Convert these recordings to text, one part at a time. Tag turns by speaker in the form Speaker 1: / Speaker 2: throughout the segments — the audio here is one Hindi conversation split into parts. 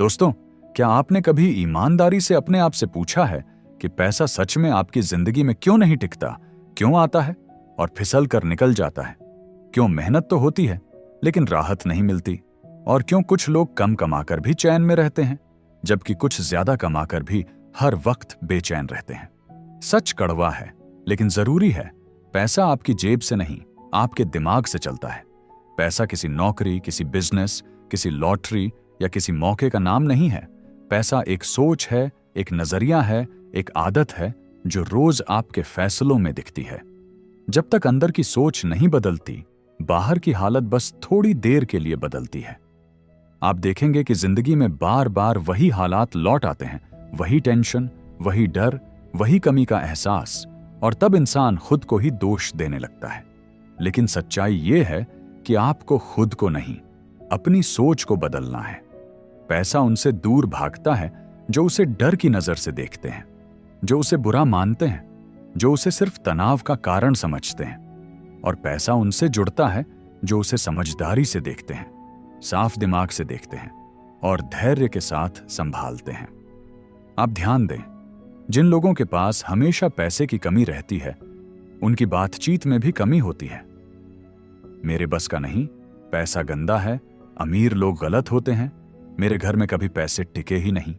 Speaker 1: दोस्तों, क्या आपने कभी ईमानदारी से अपने आप से पूछा है कि पैसा सच में आपकी जिंदगी में क्यों नहीं टिकता, क्यों आता है और फिसल कर निकल जाता है? क्यों मेहनत तो होती है लेकिन राहत नहीं मिलती? और क्यों कुछ लोग कम कमाकर भी चैन में रहते हैं जबकि कुछ ज्यादा कमाकर भी हर वक्त बेचैन रहते हैं? सच कड़वा है लेकिन जरूरी है। पैसा आपकी जेब से नहीं, आपके दिमाग से चलता है। पैसा किसी नौकरी, किसी बिजनेस, किसी लॉटरी या किसी मौके का नाम नहीं है। पैसा एक सोच है, एक नजरिया है, एक आदत है जो रोज आपके फैसलों में दिखती है। जब तक अंदर की सोच नहीं बदलती, बाहर की हालत बस थोड़ी देर के लिए बदलती है। आप देखेंगे कि जिंदगी में बार बार वही हालात लौट आते हैं, वही टेंशन, वही डर, वही कमी का एहसास, और तब इंसान खुद को ही दोष देने लगता है। लेकिन सच्चाई यह है कि आपको खुद को नहीं, अपनी सोच को बदलना है। पैसा उनसे दूर भागता है जो उसे डर की नजर से देखते हैं, जो उसे बुरा मानते हैं, जो उसे सिर्फ तनाव का कारण समझते हैं। और पैसा उनसे जुड़ता है जो उसे समझदारी से देखते हैं, साफ दिमाग से देखते हैं और धैर्य के साथ संभालते हैं। आप ध्यान दें, जिन लोगों के पास हमेशा पैसे की कमी रहती है, उनकी बातचीत में भी कमी होती है। मेरे बस का नहीं, पैसा गंदा है, अमीर लोग गलत होते हैं, मेरे घर में कभी पैसे टिके ही नहीं।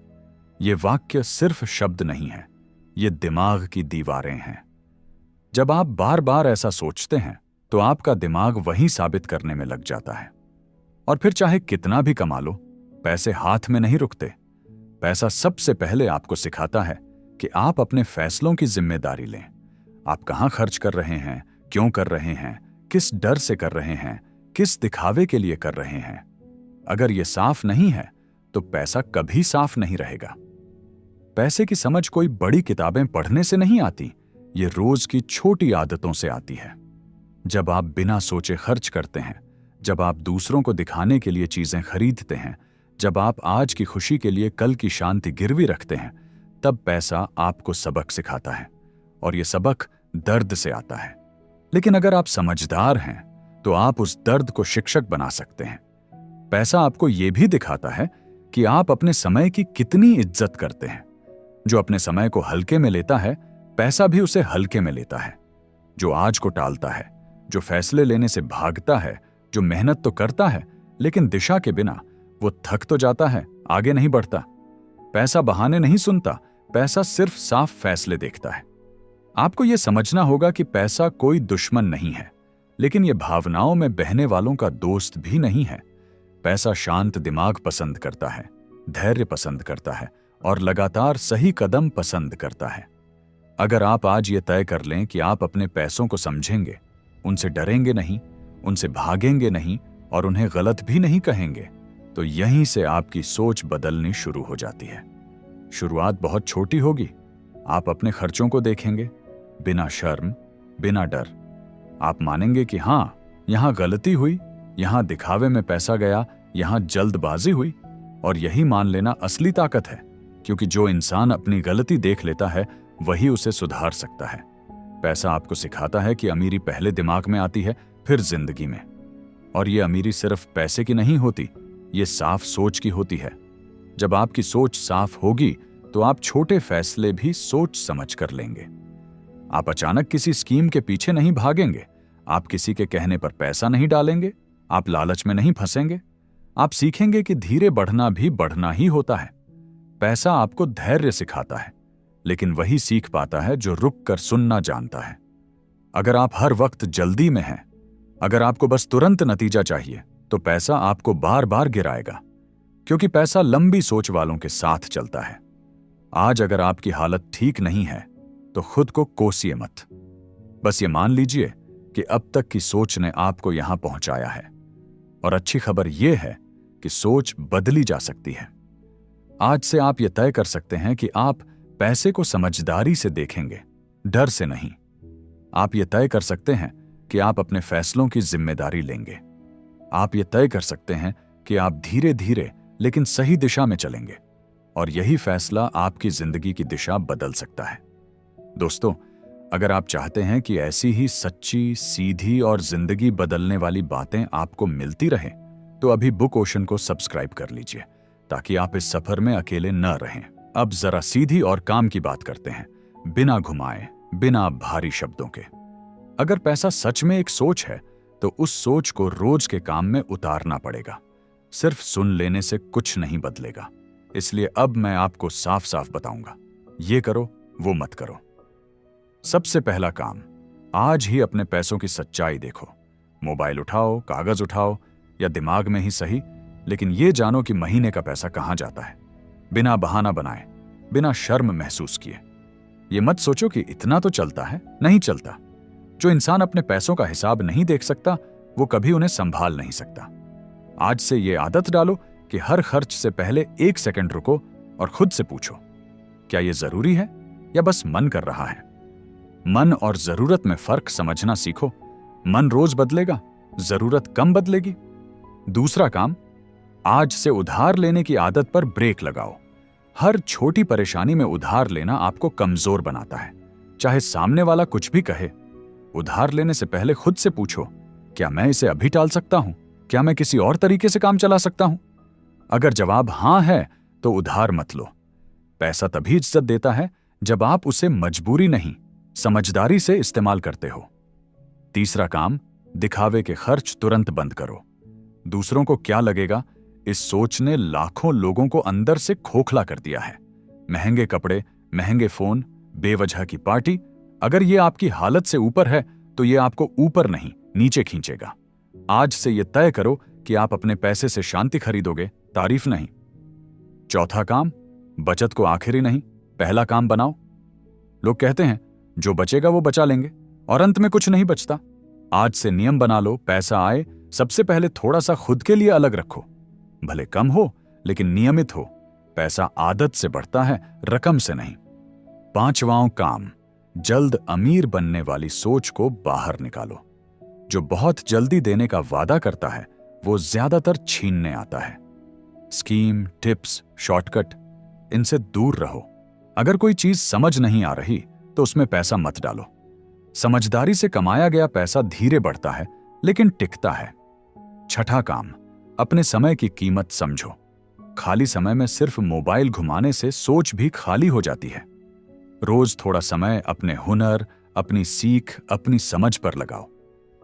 Speaker 1: ये वाक्य सिर्फ शब्द नहीं है, ये दिमाग की दीवारें हैं। जब आप बार बार ऐसा सोचते हैं तो आपका दिमाग वही साबित करने में लग जाता है। और फिर चाहे कितना भी कमा लो, पैसे हाथ में नहीं रुकते। पैसा सबसे पहले आपको सिखाता है कि आप अपने फैसलों की जिम्मेदारी लें। आप कहां खर्च कर रहे हैं, क्यों कर रहे हैं, किस डर से कर रहे हैं, किस दिखावे के लिए कर रहे हैं। अगर यह साफ नहीं है तो पैसा कभी साफ नहीं रहेगा। पैसे की समझ कोई बड़ी किताबें पढ़ने से नहीं आती, ये रोज की छोटी आदतों से आती है। जब आप बिना सोचे खर्च करते हैं, जब आप दूसरों को दिखाने के लिए चीजें खरीदते हैं, जब आप आज की खुशी के लिए कल की शांति गिरवी रखते हैं, तब पैसा आपको सबक सिखाता है। और यह सबक दर्द से आता है। लेकिन अगर आप समझदार हैं तो आप उस दर्द को शिक्षक बना सकते हैं। पैसा आपको यह भी दिखाता है कि आप अपने समय की कितनी इज्जत करते हैं। जो अपने समय को हल्के में लेता है, पैसा भी उसे हल्के में लेता है। जो आज को टालता है, जो फैसले लेने से भागता है, जो मेहनत तो करता है लेकिन दिशा के बिना वो थक तो जाता है, आगे नहीं बढ़ता। पैसा बहाने नहीं सुनता, पैसा सिर्फ साफ फैसले देखता है। आपको यह समझना होगा कि पैसा कोई दुश्मन नहीं है, लेकिन यह भावनाओं में बहने वालों का दोस्त भी नहीं है। पैसा शांत दिमाग पसंद करता है, धैर्य पसंद करता है और लगातार सही कदम पसंद करता है। अगर आप आज ये तय कर लें कि आप अपने पैसों को समझेंगे, उनसे डरेंगे नहीं, उनसे भागेंगे नहीं और उन्हें गलत भी नहीं कहेंगे, तो यहीं से आपकी सोच बदलनी शुरू हो जाती है। शुरुआत बहुत छोटी होगी। आप अपने खर्चों को देखेंगे, बिना शर्म, बिना डर। आप मानेंगे कि हां, यहां गलती हुई, यहां दिखावे में पैसा गया, यहां जल्दबाजी हुई। और यही मान लेना असली ताकत है, क्योंकि जो इंसान अपनी गलती देख लेता है वही उसे सुधार सकता है। पैसा आपको सिखाता है कि अमीरी पहले दिमाग में आती है, फिर जिंदगी में। और ये अमीरी सिर्फ पैसे की नहीं होती, ये साफ सोच की होती है। जब आपकी सोच साफ होगी तो आप छोटे फैसले भी सोच समझ कर लेंगे। आप अचानक किसी स्कीम के पीछे नहीं भागेंगे, आप किसी के कहने पर पैसा नहीं डालेंगे, आप लालच में नहीं फंसेंगे। आप सीखेंगे कि धीरे बढ़ना भी बढ़ना ही होता है। पैसा आपको धैर्य सिखाता है, लेकिन वही सीख पाता है जो रुक कर सुनना जानता है। अगर आप हर वक्त जल्दी में हैं, अगर आपको बस तुरंत नतीजा चाहिए, तो पैसा आपको बार बार गिराएगा, क्योंकि पैसा लंबी सोच वालों के साथ चलता है। आज अगर आपकी हालत ठीक नहीं है तो खुद को कोसिए मत। बस ये मान लीजिए कि अब तक की सोच ने आपको यहां पहुंचाया है। और अच्छी खबर यह है कि सोच बदली जा सकती है। आज से आप यह तय कर सकते हैं कि आप पैसे को समझदारी से देखेंगे, डर से नहीं। आप यह तय कर सकते हैं कि आप अपने फैसलों की जिम्मेदारी लेंगे। आप यह तय कर सकते हैं कि आप धीरे धीरे लेकिन सही दिशा में चलेंगे। और यही फैसला आपकी जिंदगी की दिशा बदल सकता है। दोस्तों, अगर आप चाहते हैं कि ऐसी ही सच्ची, सीधी और जिंदगी बदलने वाली बातें आपको मिलती रहें, तो अभी बुक ओशन को सब्सक्राइब कर लीजिए, ताकि आप इस सफर में अकेले न रहें। अब जरा सीधी और काम की बात करते हैं, बिना घुमाए, बिना भारी शब्दों के। अगर पैसा सच में एक सोच है तो उस सोच को रोज के काम में उतारना पड़ेगा। सिर्फ सुन लेने से कुछ नहीं बदलेगा। इसलिए अब मैं आपको साफ साफ बताऊंगा, ये करो वो मत करो। सबसे पहला काम, आज ही अपने पैसों की सच्चाई देखो। मोबाइल उठाओ, कागज उठाओ, या दिमाग में ही सही, लेकिन ये जानो कि महीने का पैसा कहां जाता है। बिना बहाना बनाए, बिना शर्म महसूस किए। ये मत सोचो कि इतना तो चलता है, नहीं चलता। जो इंसान अपने पैसों का हिसाब नहीं देख सकता वो कभी उन्हें संभाल नहीं सकता। आज से ये आदत डालो कि हर खर्च से पहले 1 सेकंड रुको और खुद से पूछो, क्या ये जरूरी है या बस मन कर रहा है। मन और जरूरत में फर्क समझना सीखो। मन रोज बदलेगा, जरूरत कम बदलेगी। दूसरा काम, आज से उधार लेने की आदत पर ब्रेक लगाओ। हर छोटी परेशानी में उधार लेना आपको कमजोर बनाता है, चाहे सामने वाला कुछ भी कहे। उधार लेने से पहले खुद से पूछो, क्या मैं इसे अभी टाल सकता हूं? क्या मैं किसी और तरीके से काम चला सकता हूं? अगर जवाब हां है तो उधार मत लो। पैसा तभी इज्जत देता है जब आप उसे मजबूरी नहीं, समझदारी से इस्तेमाल करते हो। तीसरा काम, दिखावे के खर्च तुरंत बंद करो। दूसरों को क्या लगेगा, इस सोच ने लाखों लोगों को अंदर से खोखला कर दिया है। महंगे कपड़े, महंगे फोन, बेवजह की पार्टी, अगर ये आपकी हालत से ऊपर है तो ये आपको ऊपर नहीं नीचे खींचेगा। आज से ये तय करो कि आप अपने पैसे से शांति खरीदोगे, तारीफ नहीं। चौथा काम, बचत को आखिरी नहीं, पहला काम बनाओ। लोग कहते हैं जो बचेगा वो बचा लेंगे, और अंत में कुछ नहीं बचता। आज से नियम बना लो, पैसा आए सबसे पहले थोड़ा सा खुद के लिए अलग रखो। भले कम हो लेकिन नियमित हो। पैसा आदत से बढ़ता है, रकम से नहीं। पांचवां काम, जल्द अमीर बनने वाली सोच को बाहर निकालो। जो बहुत जल्दी देने का वादा करता है वो ज्यादातर छीनने आता है। स्कीम, टिप्स, शॉर्टकट, इनसे दूर रहो। अगर कोई चीज समझ नहीं आ रही तो उसमें पैसा मत डालो। समझदारी से कमाया गया पैसा धीरे बढ़ता है लेकिन टिकता है। छठा काम, अपने समय की कीमत समझो। खाली समय में सिर्फ मोबाइल घुमाने से सोच भी खाली हो जाती है। रोज थोड़ा समय अपने हुनर, अपनी सीख, अपनी समझ पर लगाओ।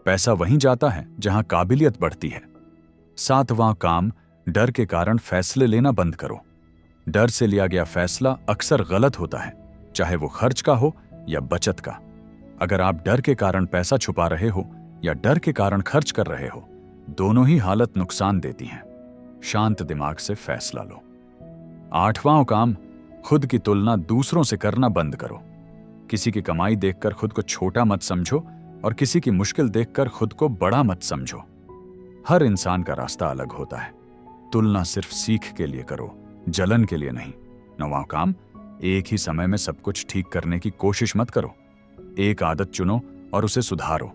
Speaker 1: पैसा वहीं जाता है जहां काबिलियत बढ़ती है। सातवां काम, डर के कारण फैसले लेना बंद करो। डर से लिया गया फैसला अक्सर गलत होता है, चाहे वो खर्च का हो या बचत का। अगर आप डर के कारण पैसा छुपा रहे हो या डर के कारण खर्च कर रहे हो, दोनों ही हालत नुकसान देती हैं। शांत दिमाग से फैसला लो। आठवां काम, खुद की तुलना दूसरों से करना बंद करो। किसी की कमाई देखकर खुद को छोटा मत समझो और किसी की मुश्किल देखकर खुद को बड़ा मत समझो। हर इंसान का रास्ता अलग होता है। तुलना सिर्फ सीख के लिए करो, जलन के लिए नहीं। नौवां काम, एक ही समय में सब कुछ ठीक करने की कोशिश मत करो। एक आदत चुनो और उसे सुधारो।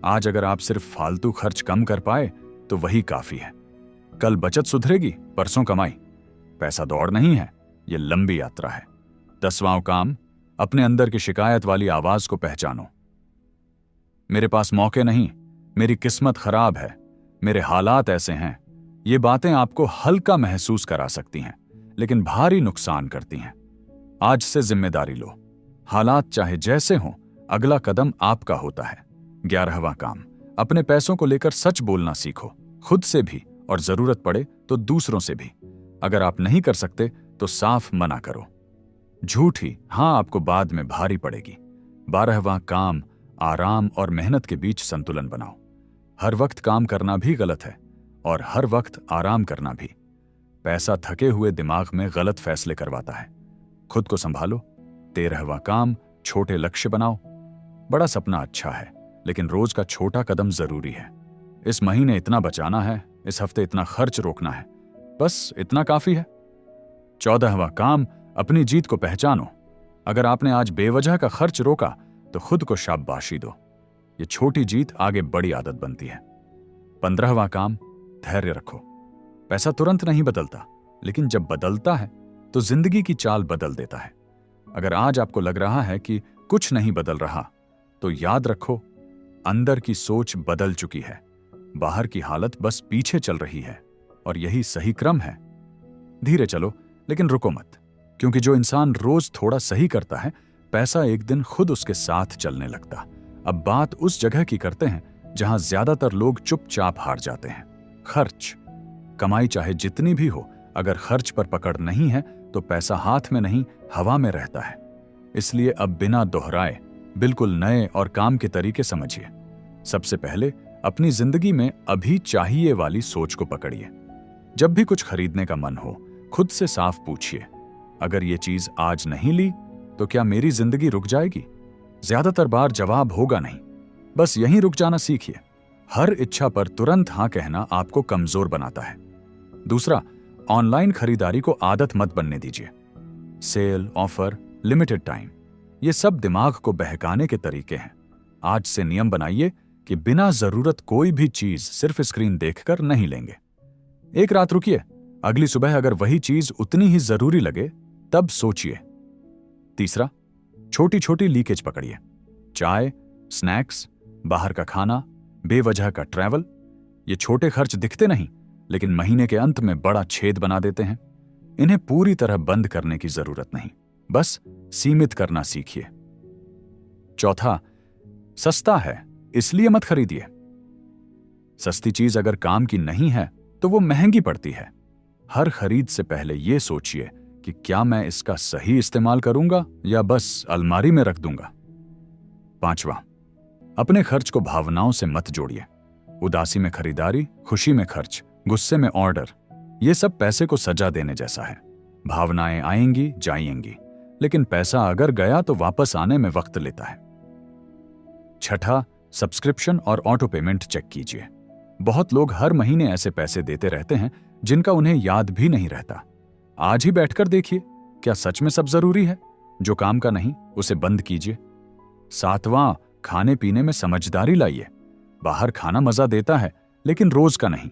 Speaker 1: आज अगर आप सिर्फ फालतू खर्च कम कर पाए तो वही काफी है। कल बचत सुधरेगी, परसों कमाई। पैसा दौड़ नहीं है, ये लंबी यात्रा है। 10वां काम, अपने अंदर की शिकायत वाली आवाज को पहचानो। मेरे पास मौके नहीं, मेरी किस्मत खराब है, मेरे हालात ऐसे हैं। ये बातें आपको हल्का महसूस करा सकती हैं लेकिन भारी नुकसान करती हैं। आज से जिम्मेदारी लो। हालात चाहे जैसे हों, अगला कदम आपका होता है। 11वां काम, अपने पैसों को लेकर सच बोलना सीखो, खुद से भी और जरूरत पड़े तो दूसरों से भी। अगर आप नहीं कर सकते तो साफ मना करो। झूठ ही हां आपको बाद में भारी पड़ेगी। 12वां काम, आराम और मेहनत के बीच संतुलन बनाओ। हर वक्त काम करना भी गलत है और हर वक्त आराम करना भी। पैसा थके हुए दिमाग में गलत फैसले करवाता है। खुद को संभालो। 13वां काम, छोटे लक्ष्य बनाओ। बड़ा सपना अच्छा है लेकिन रोज का छोटा कदम जरूरी है। इस महीने इतना बचाना है, इस हफ्ते इतना खर्च रोकना है, बस इतना काफी है। 14वां काम, अपनी जीत को पहचानो। अगर आपने आज बेवजह का खर्च रोका तो खुद को शाबाशी दो। ये छोटी जीत आगे बड़ी आदत बनती है। 15वां काम, धैर्य रखो। पैसा तुरंत नहीं बदलता लेकिन जब बदलता है तो जिंदगी की चाल बदल देता है। अगर आज आपको लग रहा है कि कुछ नहीं बदल रहा तो याद रखो, अंदर की सोच बदल चुकी है, बाहर की हालत बस पीछे चल रही है और यही सही क्रम है। धीरे चलो, लेकिन रुको मत, क्योंकि जो इंसान रोज थोड़ा सही करता है, पैसा एक दिन खुद उसके साथ चलने लगता। अब बात उस जगह की करते हैं जहां ज्यादातर लोग चुपचाप हार जाते हैं, खर्च। कमाई चाहे जितनी भी हो, अगर खर्च पर पकड़ नहीं है तो पैसा हाथ में नहीं, हवा में रहता है। इसलिए अब बिना दोहराए बिल्कुल नए और काम के तरीके समझिए। सबसे पहले अपनी जिंदगी में अभी चाहिए वाली सोच को पकड़िए। जब भी कुछ खरीदने का मन हो, खुद से साफ पूछिए, अगर ये चीज आज नहीं ली तो क्या मेरी जिंदगी रुक जाएगी? ज्यादातर बार जवाब होगा नहीं। बस यहीं रुक जाना सीखिए। हर इच्छा पर तुरंत हां कहना आपको कमजोर बनाता है। दूसरा, ऑनलाइन खरीदारी को आदत मत बनने दीजिए। सेल, ऑफर, लिमिटेड टाइम, ये सब दिमाग को बहकाने के तरीके हैं। आज से नियम बनाइए कि बिना जरूरत कोई भी चीज सिर्फ स्क्रीन देखकर नहीं लेंगे। एक रात रुकिए, अगली सुबह अगर वही चीज उतनी ही जरूरी लगे तब सोचिए। तीसरा, छोटी छोटी लीकेज पकड़िए। चाय, स्नैक्स, बाहर का खाना, बेवजह का ट्रैवल, ये छोटे खर्च दिखते नहीं, लेकिन महीने के अंत में बड़ा छेद बना देते हैं। इन्हें पूरी तरह बंद करने की जरूरत नहीं, बस सीमित करना सीखिए। चौथा, सस्ता है इसलिए मत खरीदिए। सस्ती चीज अगर काम की नहीं है तो वो महंगी पड़ती है। हर खरीद से पहले यह सोचिए कि क्या मैं इसका सही इस्तेमाल करूंगा या बस अलमारी में रख दूंगा। पांचवा, अपने खर्च को भावनाओं से मत जोड़िए। उदासी में खरीदारी, खुशी में खर्च, गुस्से में ऑर्डर, ये सब पैसे को सजा देने जैसा है। भावनाएं आएंगी जाएंगी, लेकिन पैसा अगर गया तो वापस आने में वक्त लेता है। छठा, सब्सक्रिप्शन और ऑटो पेमेंट चेक कीजिए। बहुत लोग हर महीने ऐसे पैसे देते रहते हैं जिनका उन्हें याद भी नहीं रहता। आज ही बैठकर देखिए, क्या सच में सब जरूरी है? जो काम का नहीं उसे बंद कीजिए। सातवां, खाने पीने में समझदारी लाइए। बाहर खाना मजा देता है, लेकिन रोज का नहीं।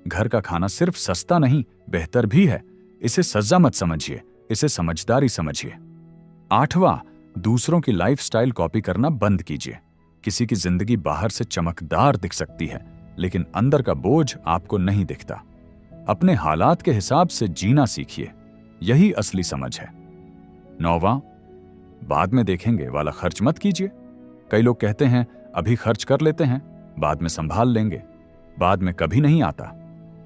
Speaker 1: घर का खाना सिर्फ सस्ता नहीं, बेहतर भी है। इसे सजा मत समझिए, इसे समझदारी समझिए। आठवां, दूसरों की लाइफस्टाइल कॉपी करना बंद कीजिए। किसी की जिंदगी बाहर से चमकदार दिख सकती है, लेकिन अंदर का बोझ आपको नहीं दिखता। अपने हालात के हिसाब से जीना सीखिए, यही असली समझ है। नौवां, बाद में देखेंगे वाला खर्च मत कीजिए। कई लोग कहते हैं अभी खर्च कर लेते हैं, बाद में संभाल लेंगे। बाद में कभी नहीं आता।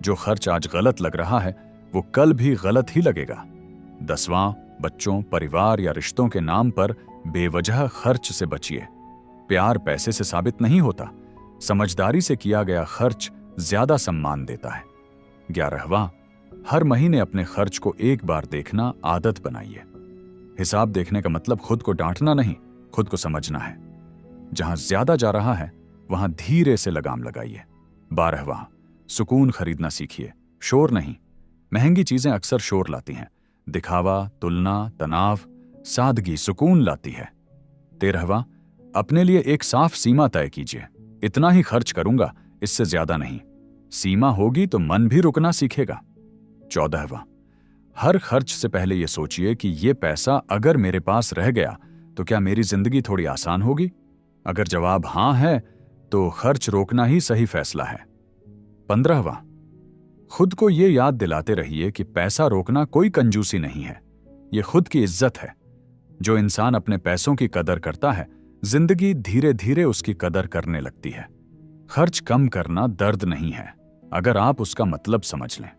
Speaker 1: जो खर्च आज गलत लग रहा है वो कल भी गलत ही लगेगा। 10वां, बच्चों, परिवार या रिश्तों के नाम पर बेवजह खर्च से बचिए। प्यार पैसे से साबित नहीं होता। समझदारी से किया गया खर्च ज्यादा सम्मान देता है। 11वां, हर महीने अपने खर्च को एक बार देखना आदत बनाइए। हिसाब देखने का मतलब खुद को डांटना नहीं, खुद को समझना है। जहां ज्यादा जा रहा है वहां धीरे से लगाम लगाइए। 12वां, सुकून खरीदना सीखिए, शोर नहीं। महंगी चीजें अक्सर शोर लाती हैं। दिखावा, तुलना, तनाव, सादगी सुकून लाती है। 13वां, अपने लिए एक साफ सीमा तय कीजिए। इतना ही खर्च करूंगा, इससे ज्यादा नहीं। सीमा होगी तो मन भी रुकना सीखेगा। 14वां, हर खर्च से पहले यह सोचिए कि यह पैसा अगर मेरे पास रह गया तो क्या मेरी जिंदगी थोड़ी आसान होगी? अगर जवाब हां है तो खर्च रोकना ही सही फैसला है। 15वां, खुद को यह याद दिलाते रहिए कि पैसा रोकना कोई कंजूसी नहीं है, यह खुद की इज्जत है। जो इंसान अपने पैसों की कदर करता है, जिंदगी धीरे धीरे उसकी कदर करने लगती है। खर्च कम करना दर्द नहीं है, अगर आप उसका मतलब समझ लें।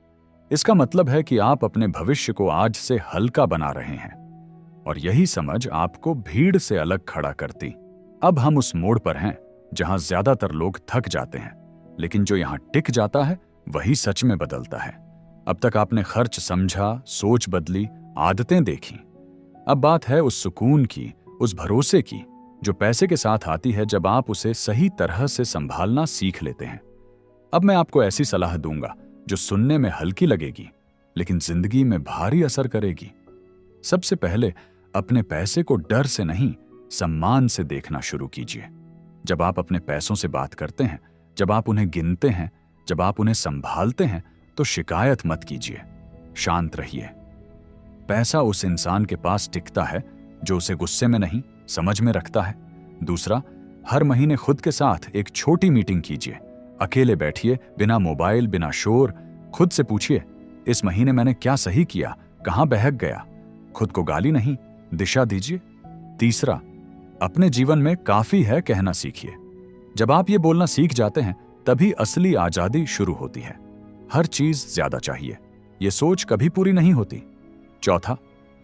Speaker 1: इसका मतलब है कि आप अपने भविष्य को आज से हल्का बना रहे हैं, और यही समझ आपको भीड़ से अलग खड़ा करती। अब हम उस मोड़ पर हैं जहां ज्यादातर लोग थक जाते हैं, लेकिन जो यहां टिक जाता है वही सच में बदलता है। अब तक आपने खर्च समझा, सोच बदली, आदतें देखी। अब बात है उस सुकून की, उस भरोसे की जो पैसे के साथ आती है जब आप उसे सही तरह से संभालना सीख लेते हैं। अब मैं आपको ऐसी सलाह दूंगा जो सुनने में हल्की लगेगी, लेकिन जिंदगी में भारी असर करेगी। सबसे पहले अपने पैसे को डर से नहीं, सम्मान से देखना शुरू कीजिए। जब आप अपने पैसों से बात करते हैं, जब आप उन्हें गिनते हैं, जब आप उन्हें संभालते हैं, तो शिकायत मत कीजिए, शांत रहिए। पैसा उस इंसान के पास टिकता है जो उसे गुस्से में नहीं, समझ में रखता है। दूसरा, हर महीने खुद के साथ एक छोटी मीटिंग कीजिए। अकेले बैठिए, बिना मोबाइल, बिना शोर। खुद से पूछिए, इस महीने मैंने क्या सही किया, कहां बहक गया। खुद को गाली नहीं, दिशा दीजिए। तीसरा, अपने जीवन में काफी है कहना सीखिए। जब आप ये बोलना सीख जाते हैं तभी असली आजादी शुरू होती है। हर चीज ज्यादा चाहिए, ये सोच कभी पूरी नहीं होती। चौथा,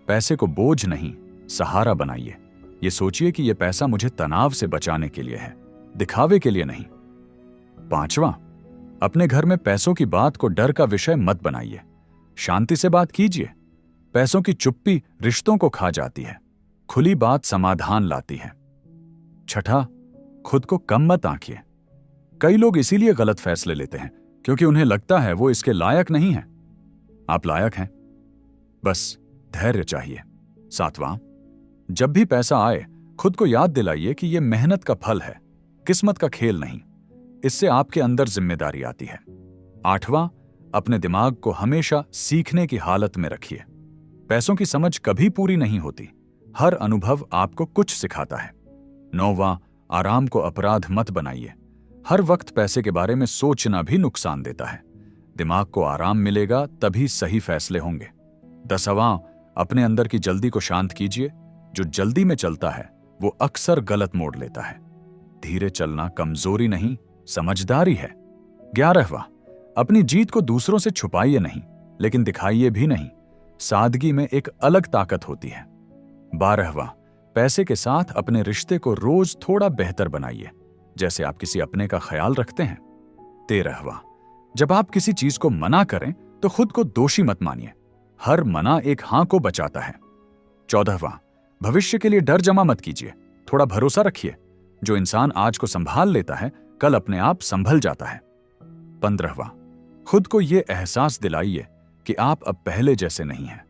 Speaker 1: पैसे को बोझ नहीं, सहारा बनाइए। ये सोचिए कि यह पैसा मुझे तनाव से बचाने के लिए है, दिखावे के लिए नहीं। पांचवा, अपने घर में पैसों की बात को डर का विषय मत बनाइए। शांति से बात कीजिए। पैसों की चुप्पी रिश्तों को खा जाती है, खुली बात समाधान लाती है। छठा, खुद को कम मत आंकिए। कई लोग इसीलिए गलत फैसले लेते हैं क्योंकि उन्हें लगता है वो इसके लायक नहीं है। आप लायक हैं, बस धैर्य चाहिए। सातवां, जब भी पैसा आए खुद को याद दिलाइए कि यह मेहनत का फल है, किस्मत का खेल नहीं। इससे आपके अंदर जिम्मेदारी आती है। आठवां, अपने दिमाग को हमेशा सीखने की हालत में रखिए। पैसों की समझ कभी पूरी नहीं होती, हर अनुभव आपको कुछ सिखाता है। नौवां, आराम को अपराध मत बनाइए। हर वक्त पैसे के बारे में सोचना भी नुकसान देता है। दिमाग को आराम मिलेगा तभी सही फैसले होंगे। 10वां, अपने अंदर की जल्दी को शांत कीजिए। जो जल्दी में चलता है वो अक्सर गलत मोड़ लेता है। धीरे चलना कमजोरी नहीं, समझदारी है। 11वां, अपनी जीत को दूसरों से छुपाइए नहीं, लेकिन दिखाइए भी नहीं। सादगी में एक अलग ताकत होती है। 12वां, पैसे के साथ अपने रिश्ते को रोज थोड़ा बेहतर बनाइए, जैसे आप किसी अपने का ख्याल रखते हैं। 13वां, जब आप किसी चीज को मना करें तो खुद को दोषी मत मानिए। हर मना एक हां को बचाता है। 14वां, भविष्य के लिए डर जमा मत कीजिए, थोड़ा भरोसा रखिए। जो इंसान आज को संभाल लेता है कल अपने आप संभल जाता है। 15वां, खुद को यह एहसास दिलाइए कि आप अब पहले जैसे नहीं हैं।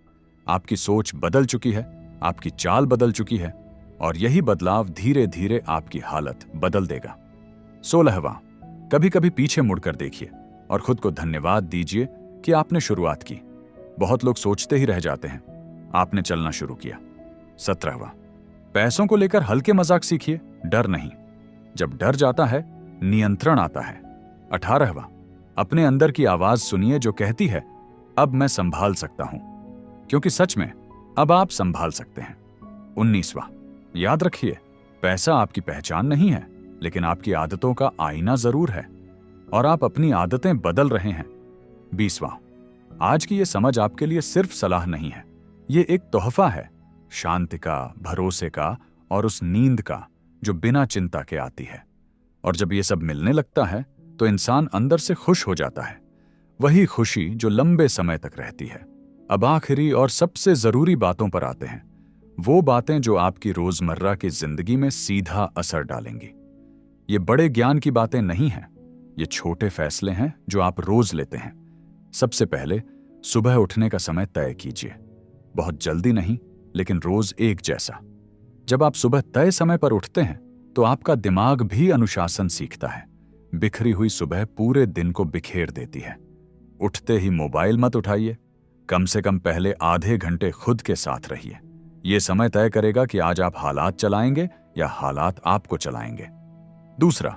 Speaker 1: आपकी सोच बदल चुकी है, आपकी चाल बदल चुकी है, और यही बदलाव धीरे धीरे आपकी हालत बदल देगा। 16वां, कभी कभी पीछे मुड़कर देखिए और खुद को धन्यवाद दीजिए कि आपने शुरुआत की। बहुत लोग सोचते ही रह जाते हैं, आपने चलना शुरू किया। 17वां, पैसों को लेकर हल्के मजाक सीखिए, डर नहीं। जब डर जाता है नियंत्रण आता है। 18वां, अपने अंदर की आवाज सुनिए जो कहती है अब मैं संभाल सकता हूं, क्योंकि सच में अब आप संभाल सकते हैं। 19वां, याद रखिए पैसा आपकी पहचान नहीं है, लेकिन आपकी आदतों का आईना जरूर है, और आप अपनी आदतें बदल रहे हैं। 20वां, आज की यह समझ आपके लिए सिर्फ सलाह नहीं है, ये एक तोहफा है, शांति का, भरोसे का और उस नींद का जो बिना चिंता के आती है। और जब ये सब मिलने लगता है तो इंसान अंदर से खुश हो जाता है, वही खुशी जो लंबे समय तक रहती है। अब आखिरी और सबसे जरूरी बातों पर आते हैं, वो बातें जो आपकी रोजमर्रा की जिंदगी में सीधा असर डालेंगी। ये बड़े ज्ञान की बातें नहीं हैं, ये छोटे फैसले हैं जो आप रोज लेते हैं। सबसे पहले सुबह उठने का समय तय कीजिए, बहुत जल्दी नहीं, लेकिन रोज एक जैसा। जब आप सुबह तय समय पर उठते हैं तो आपका दिमाग भी अनुशासन सीखता है। बिखरी हुई सुबह पूरे दिन को बिखेर देती है। उठते ही मोबाइल मत उठाइए, कम से कम पहले आधे घंटे खुद के साथ रहिए। यह समय तय करेगा कि आज आप हालात चलाएंगे या हालात आपको चलाएंगे। दूसरा,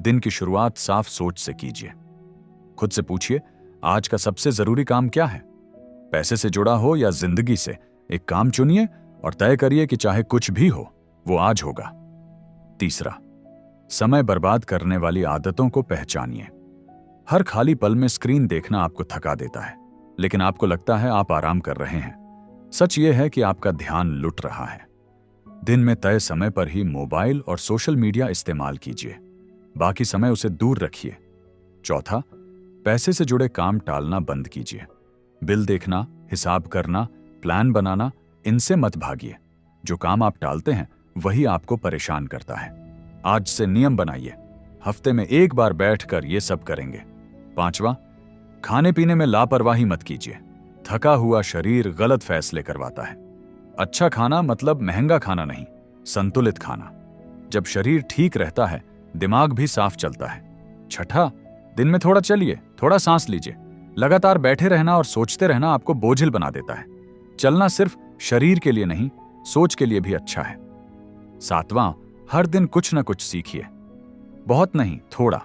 Speaker 1: दिन की शुरुआत साफ सोच से कीजिए। खुद से पूछिए आज का सबसे जरूरी काम क्या है। पैसे से जुड़ा हो या जिंदगी से, एक काम चुनिए और तय करिए कि चाहे कुछ भी हो वो आज होगा। तीसरा, समय बर्बाद करने वाली आदतों को पहचानिए। हर खाली पल में स्क्रीन देखना आपको थका देता है, लेकिन आपको लगता है आप आराम कर रहे हैं। सच यह है कि आपका ध्यान लुट रहा है। दिन में तय समय पर ही मोबाइल और सोशल मीडिया इस्तेमाल कीजिए, बाकी समय उसे दूर रखिए। चौथा, पैसे से जुड़े काम टालना बंद कीजिए। बिल देखना, हिसाब करना, प्लान बनाना, इनसे मत भागिए। जो काम आप टालते हैं वही आपको परेशान करता है। आज से नियम बनाइए, हफ्ते में एक बार बैठकर ये सब करेंगे। 5वां, खाने पीने में लापरवाही मत कीजिए। थका हुआ शरीर गलत फैसले करवाता है। अच्छा खाना मतलब महंगा खाना नहीं, संतुलित खाना। जब शरीर ठीक रहता है दिमाग भी साफ चलता है। 6, दिन में थोड़ा चलिए, थोड़ा सांस लीजिए। लगातार बैठे रहना और सोचते रहना आपको बोझिल बना देता है। चलना सिर्फ शरीर के लिए नहीं, सोच के लिए भी अच्छा है। 7वां, हर दिन कुछ न कुछ सीखिए, बहुत नहीं, थोड़ा।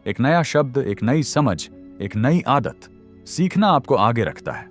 Speaker 1: एक नया शब्द, एक नई समझ, एक नई आदत, सीखना आपको आगे रखता है।